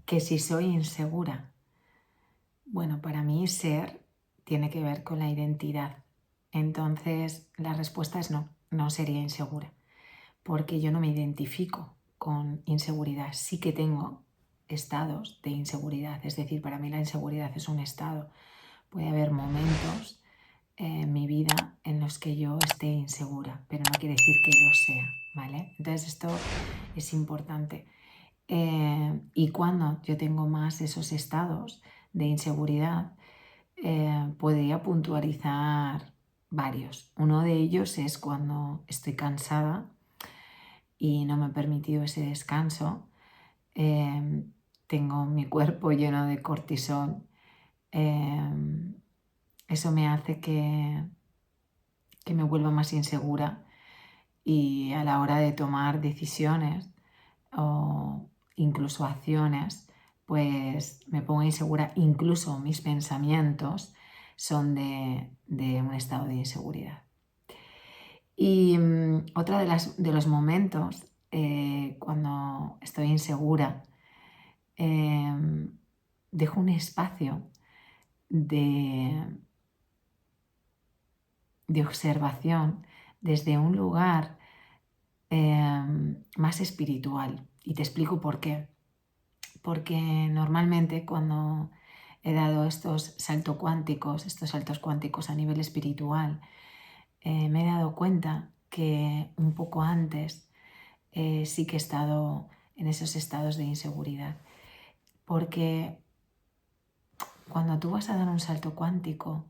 Que si soy insegura. Bueno, para mí ser tiene que ver con la identidad. Entonces, la respuesta es no, no sería insegura, porque yo no me identifico con inseguridad. Sí que tengo estados de inseguridad, es decir, para mí la inseguridad es un estado. Puede haber momentos en mi vida en los que yo esté insegura, pero no quiere decir que lo sea, ¿vale? Entonces esto es importante. Y cuando yo tengo más esos estados de inseguridad, podría puntualizar varios. Uno de ellos es cuando estoy cansada y no me he permitido ese descanso. Tengo mi cuerpo lleno de cortisol. Eso me hace que me vuelva más insegura y a la hora de tomar decisiones o incluso acciones, pues me pongo insegura. Incluso mis pensamientos son de un estado de inseguridad. Y otra de los momentos cuando estoy insegura, dejo un espacio de observación desde un lugar más espiritual. Y te explico por qué. Porque normalmente cuando he dado estos saltos cuánticos a nivel espiritual, me he dado cuenta que un poco antes sí que he estado en esos estados de inseguridad. Porque cuando tú vas a dar un salto cuántico,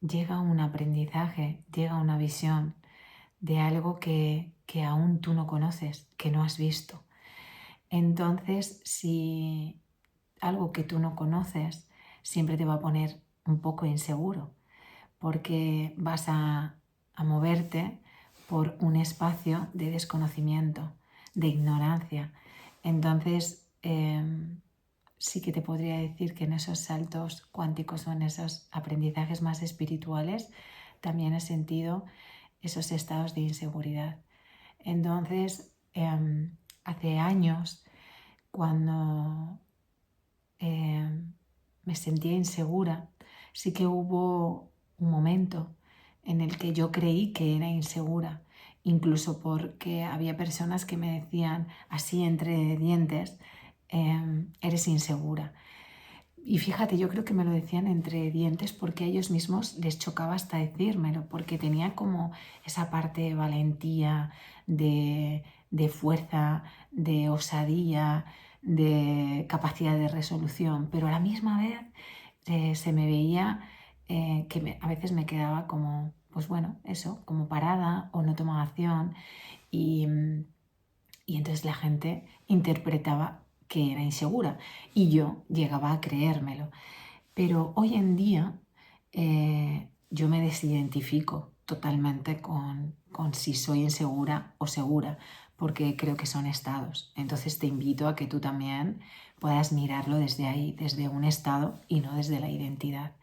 llega un aprendizaje, llega una visión de algo que aún tú no conoces, que no has visto. Entonces, si algo que tú no conoces siempre te va a poner un poco inseguro, porque vas a moverte por un espacio de desconocimiento, de ignorancia. Entonces, sí que te podría decir que en esos saltos cuánticos o en esos aprendizajes más espirituales también he sentido esos estados de inseguridad. Entonces, hace años, cuando me sentía insegura, sí que hubo un momento en el que yo creí que era insegura, incluso porque había personas que me decían así entre dientes, eres insegura. Y fíjate, yo creo que me lo decían entre dientes porque a ellos mismos les chocaba hasta decírmelo, porque tenía como esa parte de valentía, de fuerza, de osadía, de capacidad de resolución, pero a la misma vez se me veía a veces me quedaba como, pues bueno, eso, como parada o no tomaba acción y entonces la gente interpretaba que era insegura y yo llegaba a creérmelo. Pero hoy en día yo me desidentifico totalmente con si soy insegura o segura, porque creo que son estados. Entonces te invito a que tú también puedas mirarlo desde ahí, desde un estado y no desde la identidad.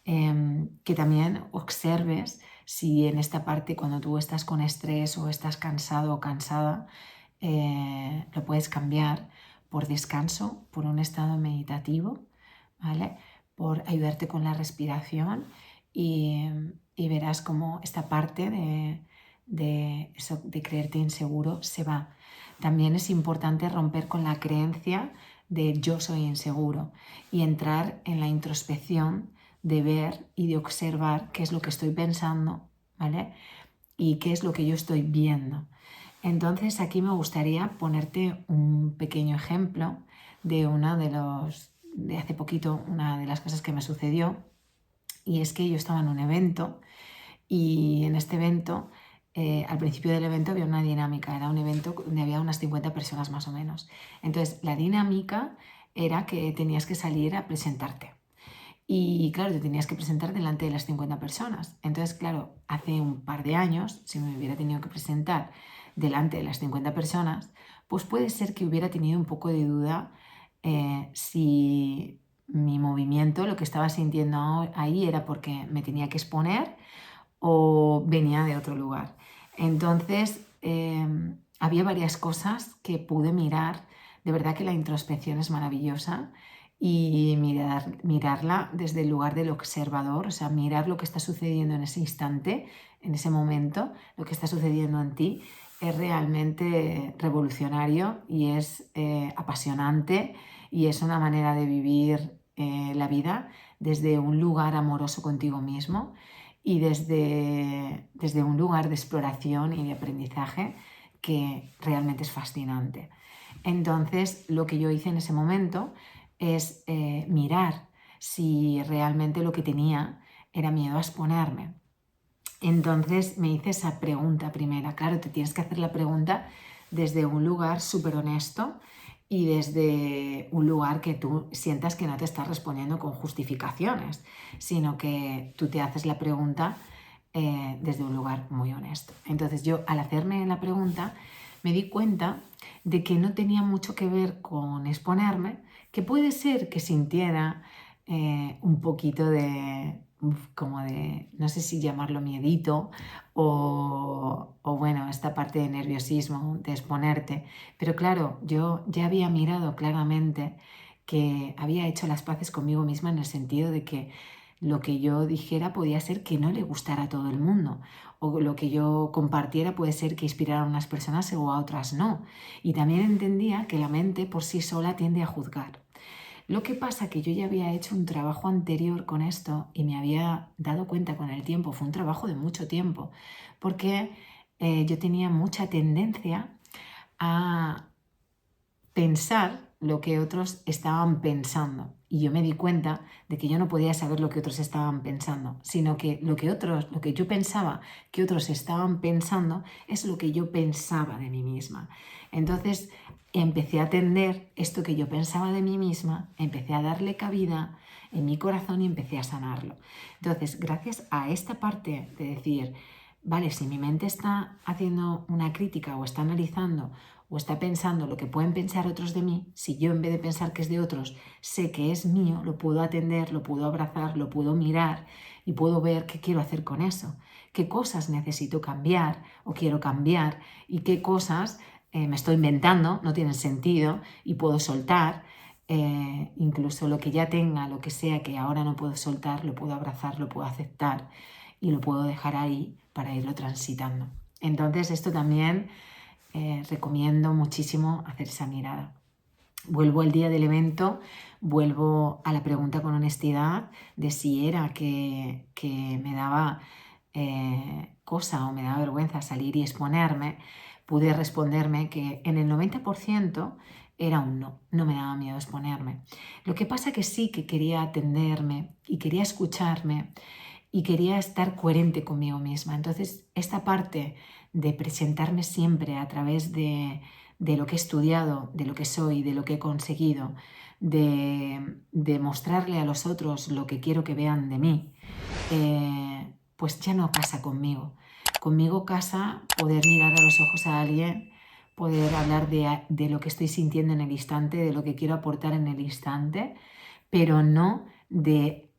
Que también observes si en esta parte cuando tú estás con estrés o estás cansado o cansada, lo puedes cambiar por descanso, por un estado meditativo, ¿vale? Por ayudarte con la respiración y verás cómo esta parte de creerte inseguro se va. También es importante romper con la creencia de yo soy inseguro y entrar en la introspección de ver y de observar qué es lo que estoy pensando, ¿vale? Y qué es lo que yo estoy viendo. Entonces aquí me gustaría ponerte un pequeño ejemplo de de hace poquito, una de las cosas que me sucedió, y es que yo estaba en un evento y en este evento, al principio del evento había una dinámica, era un evento donde había unas 50 personas más o menos. Entonces la dinámica era que tenías que salir a presentarte. Y claro, te tenías que presentar delante de las 50 personas. Entonces, claro, hace un par de años, si me hubiera tenido que presentar delante de las 50 personas, pues puede ser que hubiera tenido un poco de duda si mi movimiento, lo que estaba sintiendo ahí era porque me tenía que exponer o venía de otro lugar. Entonces, había varias cosas que pude mirar De verdad que la introspección es maravillosa y mirarla desde el lugar del observador, o sea, mirar lo que está sucediendo en ese instante, en ese momento, lo que está sucediendo en ti, es realmente revolucionario y es apasionante y es una manera de vivir la vida desde un lugar amoroso contigo mismo y desde un lugar de exploración y de aprendizaje que realmente es fascinante. Entonces, lo que yo hice en ese momento es mirar si realmente lo que tenía era miedo a exponerme. Entonces me hice esa pregunta primera. Claro, te tienes que hacer la pregunta desde un lugar súper honesto y desde un lugar que tú sientas que no te estás respondiendo con justificaciones, sino que tú te haces la pregunta desde un lugar muy honesto. Entonces yo, al hacerme la pregunta, me di cuenta de que no tenía mucho que ver con exponerme, que puede ser que sintiera un poquito de, como de, no sé si llamarlo miedito o bueno, esta parte de nerviosismo, de exponerte. Pero claro, yo ya había mirado claramente que había hecho las paces conmigo misma en el sentido de que lo que yo dijera podía ser que no le gustara a todo el mundo, o lo que yo compartiera puede ser que inspirara a unas personas o a otras no. Y también entendía que la mente por sí sola tiende a juzgar. Lo que pasa que yo ya había hecho un trabajo anterior con esto y me había dado cuenta con el tiempo, fue un trabajo de mucho tiempo, porque yo tenía mucha tendencia a pensar lo que otros estaban pensando. Y yo me di cuenta de que yo no podía saber lo que otros estaban pensando, sino que lo que yo pensaba que otros estaban pensando es lo que yo pensaba de mí misma. Entonces empecé a atender esto que yo pensaba de mí misma, empecé a darle cabida en mi corazón y empecé a sanarlo. Entonces, gracias a esta parte de decir, vale, si mi mente está haciendo una crítica o está analizando o está pensando lo que pueden pensar otros de mí, si yo en vez de pensar que es de otros, sé que es mío, lo puedo atender, lo puedo abrazar, lo puedo mirar y puedo ver qué quiero hacer con eso, qué cosas necesito cambiar o quiero cambiar y qué cosas me estoy inventando, no tienen sentido y puedo soltar. Incluso lo que ya tenga, lo que sea que ahora no puedo soltar, lo puedo abrazar, lo puedo aceptar y lo puedo dejar ahí para irlo transitando. Entonces esto también recomiendo muchísimo hacer esa mirada. Vuelvo al día del evento, vuelvo a la pregunta con honestidad de si era que me daba cosa o me daba vergüenza salir y exponerme. Pude responderme que en el 90% era un no, no me daba miedo exponerme. Lo que pasa que sí que quería atenderme y quería escucharme y quería estar coherente conmigo misma. Entonces, esta parte de presentarme siempre a través de lo que he estudiado, de lo que soy, de lo que he conseguido, de mostrarle a los otros lo que quiero que vean de mí, pues ya no casa conmigo. Conmigo casa poder mirar a los ojos a alguien, poder hablar de lo que estoy sintiendo en el instante, de lo que quiero aportar en el instante, pero no de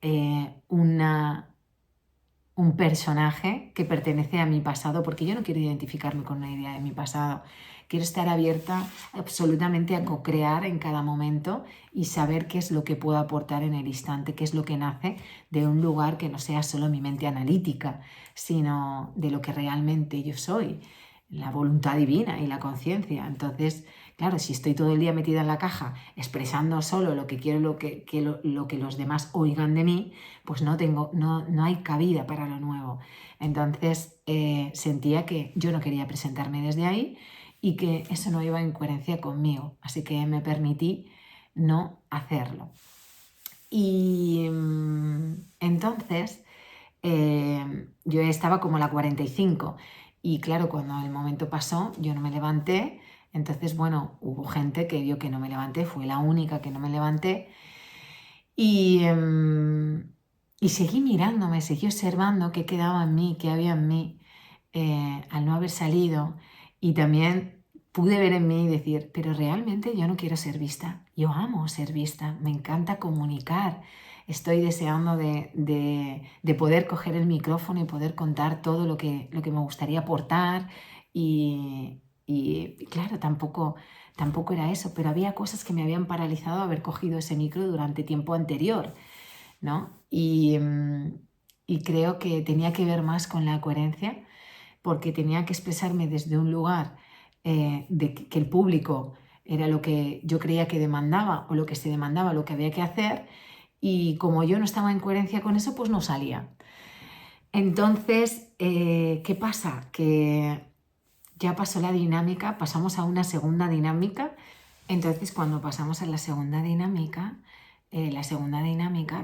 un personaje que pertenece a mi pasado, porque yo no quiero identificarme con una idea de mi pasado. Quiero estar abierta absolutamente a co-crear en cada momento y saber qué es lo que puedo aportar en el instante, qué es lo que nace de un lugar que no sea solo mi mente analítica, sino de lo que realmente yo soy, la voluntad divina y la conciencia. Entonces, claro, si estoy todo el día metida en la caja expresando solo lo que quiero, lo que los demás oigan de mí, pues no hay cabida para lo nuevo. Entonces sentía que yo no quería presentarme desde ahí y que eso no iba en coherencia conmigo. Así que me permití no hacerlo. Y entonces yo estaba como la 45 y claro, cuando el momento pasó yo no me levanté. Entonces, bueno, hubo gente que vio que no me levanté, fui la única que no me levanté y seguí mirándome, seguí observando qué quedaba en mí, qué había en mí al no haber salido. Y también pude ver en mí y decir, pero realmente yo no quiero ser vista, yo amo ser vista, me encanta comunicar. Estoy deseando de poder coger el micrófono y poder contar todo lo que me gustaría aportar y claro, tampoco tampoco era eso, pero había cosas que me habían paralizado haber cogido ese micro durante tiempo anterior, ¿no? Y creo que tenía que ver más con la coherencia, porque tenía que expresarme desde un lugar de que el público era lo que yo creía que demandaba o lo que se demandaba, lo que había que hacer, y como yo no estaba en coherencia con eso, pues no salía. Entonces, ¿qué pasa? Que ya pasó la dinámica, pasamos a una segunda dinámica. Entonces, cuando pasamos a la segunda dinámica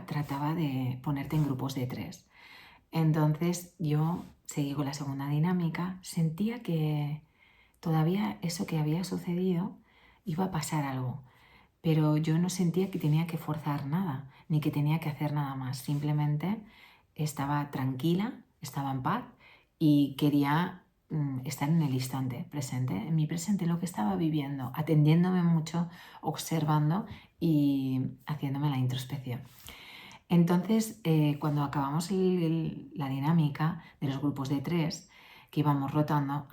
trataba de ponerte en grupos de 3. Entonces, yo seguí con la segunda dinámica, sentía que todavía eso que había sucedido iba a pasar algo, pero yo no sentía que tenía que forzar nada, ni que tenía que hacer nada más. Simplemente estaba tranquila, estaba en paz y quería estar en el instante presente, en mi presente, lo que estaba viviendo, atendiéndome mucho, observando y haciéndome la introspección. Entonces, cuando acabamos la dinámica de los grupos de 3, que íbamos rotando,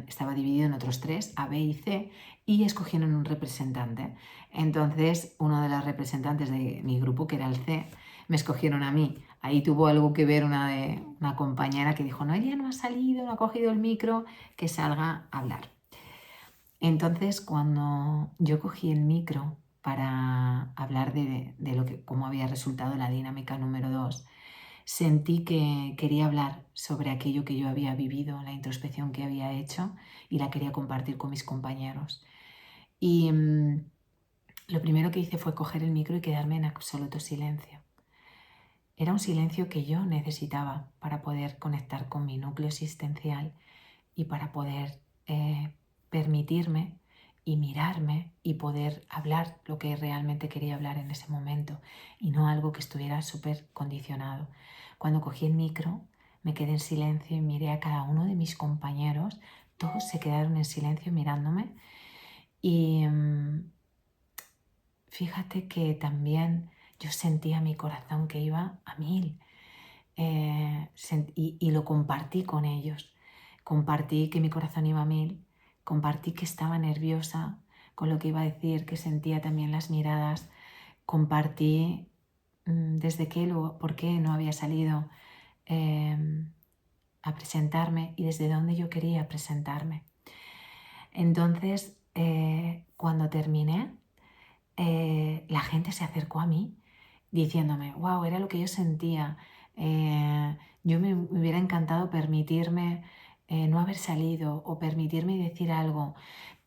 estaba dividido en otros 3, A, B y C, y escogieron un representante. Entonces, uno de los representantes de mi grupo, que era el C, me escogieron a mí. Ahí tuvo algo que ver una compañera que dijo, no, ella no ha salido, no ha cogido el micro, que salga a hablar. Entonces, cuando yo cogí el micro para hablar de cómo había resultado la dinámica número 2, sentí que quería hablar sobre aquello que yo había vivido, la introspección que había hecho, y la quería compartir con mis compañeros. Y lo primero que hice fue coger el micro y quedarme en absoluto silencio. Era un silencio que yo necesitaba para poder conectar con mi núcleo existencial y para poder permitirme y mirarme y poder hablar lo que realmente quería hablar en ese momento y no algo que estuviera súper condicionado. Cuando cogí el micro, me quedé en silencio y miré a cada uno de mis compañeros. Todos se quedaron en silencio mirándome y fíjate que también yo sentía mi corazón que iba a 1000 y lo compartí con ellos. Compartí que mi corazón iba a 1000, compartí que estaba nerviosa con lo que iba a decir, que sentía también las miradas, compartí desde qué, por qué no había salido a presentarme y desde dónde yo quería presentarme. Entonces, cuando terminé, la gente se acercó a mí diciéndome, wow, era lo que yo sentía. Yo me hubiera encantado permitirme no haber salido o permitirme decir algo.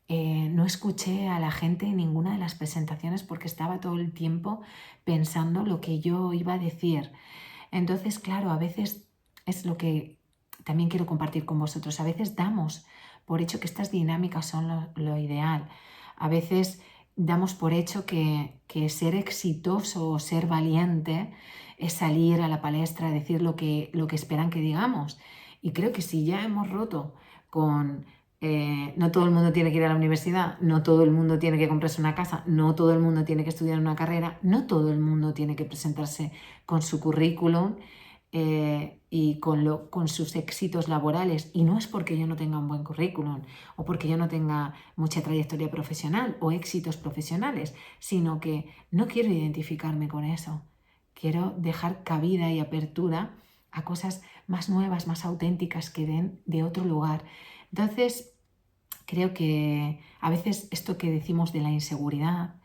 No escuché a la gente en ninguna de las presentaciones porque estaba todo el tiempo pensando lo que yo iba a decir. Entonces, claro, a veces es lo que también quiero compartir con vosotros. A veces damos por hecho que estas dinámicas son lo ideal. A veces damos por hecho que ser exitoso o ser valiente es salir a la palestra a decir lo que esperan que digamos. Y creo que si ya hemos roto con no todo el mundo tiene que ir a la universidad, no todo el mundo tiene que comprarse una casa, no todo el mundo tiene que estudiar una carrera, no todo el mundo tiene que presentarse con su currículum y con sus éxitos laborales. Y no es porque yo no tenga un buen currículum o porque yo no tenga mucha trayectoria profesional o éxitos profesionales, sino que no quiero identificarme con eso. Quiero dejar cabida y apertura a cosas más nuevas, más auténticas que den de otro lugar. Entonces, creo que a veces esto que decimos de la inseguridad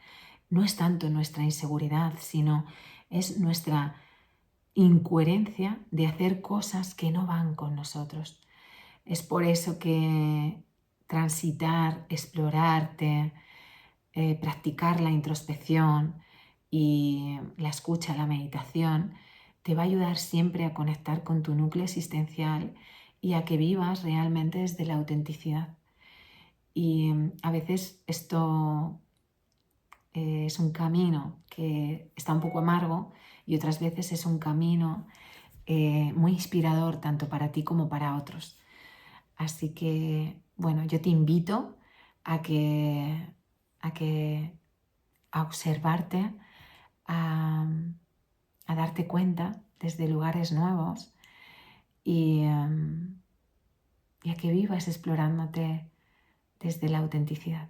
no es tanto nuestra inseguridad, sino es nuestra incoherencia de hacer cosas que no van con nosotros. Es por eso que transitar, explorarte, practicar la introspección y la escucha, la meditación, te va a ayudar siempre a conectar con tu núcleo existencial y a que vivas realmente desde la autenticidad. Y a veces esto es un camino que está un poco amargo y otras veces es un camino muy inspirador tanto para ti como para otros. Así que, bueno, yo te invito a a observarte, a, a darte cuenta desde lugares nuevos y a que vivas explorándote desde la autenticidad.